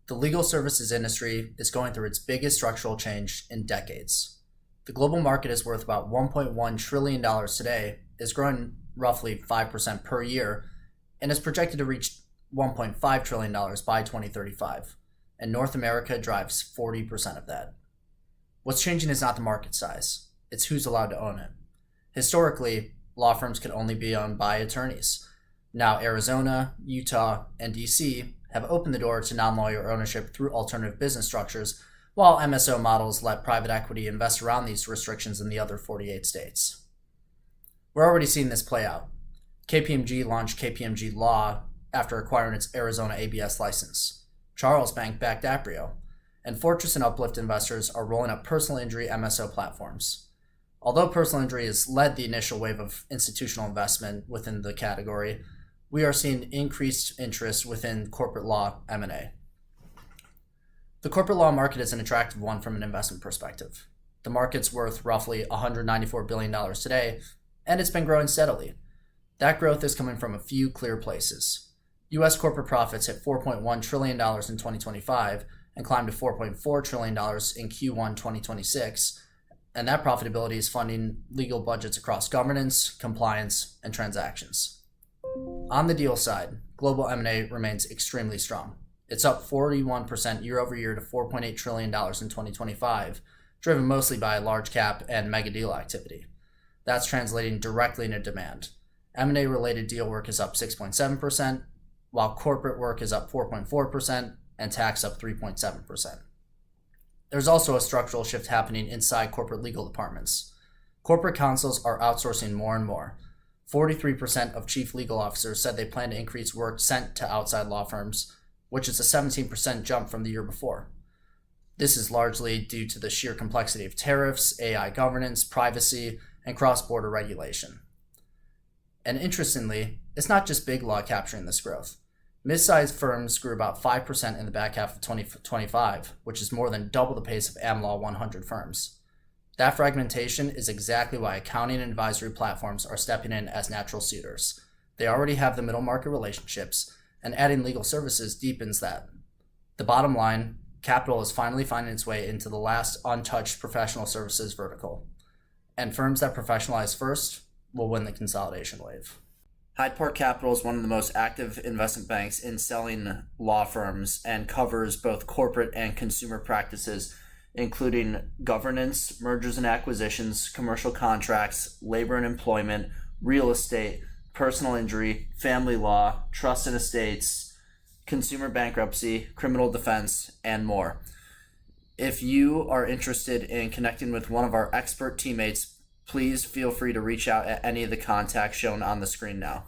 The legal services industry is going through its biggest structural change in decades. The global market is worth about $1.1 trillion today, is growing roughly 5% per year, and is projected to reach $1.5 trillion by 2035. And North America drives 40% of that. What's changing is not the market size, it's who's allowed to own it. Historically, law firms could only be owned by attorneys. Now Arizona, Utah, and DC have opened the door to non-lawyer ownership through alternative business structures, while MSO models let private equity invest around these restrictions in the other 48 states. We're already seeing this play out. KPMG launched KPMG Law after acquiring its Arizona ABS license. Charles Bank backed Aprio, and Fortress and Uplift investors are rolling up personal injury MSO platforms. Although personal injury has led the initial wave of institutional investment within the category, we are seeing increased interest within corporate law M&A. The corporate law market is an attractive one from an investment perspective. The market's worth roughly $194 billion today, and it's been growing steadily. That growth is coming from a few clear places. U.S. corporate profits hit $4.1 trillion in 2025 and climbed to $4.4 trillion in Q1 2026, and that profitability is funding legal budgets across governance, compliance, and transactions. On the deal side, global M&A remains extremely strong. It's up 41% year over year to $4.8 trillion in 2025, driven mostly by large cap and mega deal activity. That's translating directly into demand. M&A related deal work is up 6.7%, while corporate work is up 4.4% and tax up 3.7%. There's also a structural shift happening inside corporate legal departments. Corporate counsels are outsourcing more and more. 43% of chief legal officers said they plan to increase work sent to outside law firms, which is a 17% jump from the year before. This is largely due to the sheer complexity of tariffs, AI governance, privacy, and cross-border regulation. And interestingly, it's not just big law capturing this growth. Mid-sized firms grew about 5% in the back half of 2025, which is more than double the pace of AmLaw 100 firms. That fragmentation is exactly why accounting and advisory platforms are stepping in as natural suitors. They already have the middle market relationships, and adding legal services deepens that. The bottom line, capital is finally finding its way into the last untouched professional services vertical. And firms that professionalize first will win the consolidation wave. Hyde Park Capital is one of the most active investment banks in selling law firms and covers both corporate and consumer practices, including governance, mergers and acquisitions, commercial contracts, labor and employment, real estate, personal injury, family law, trust and estates, consumer bankruptcy, criminal defense, and more. If you are interested in connecting with one of our expert teammates, please feel free to reach out at any of the contacts shown on the screen now.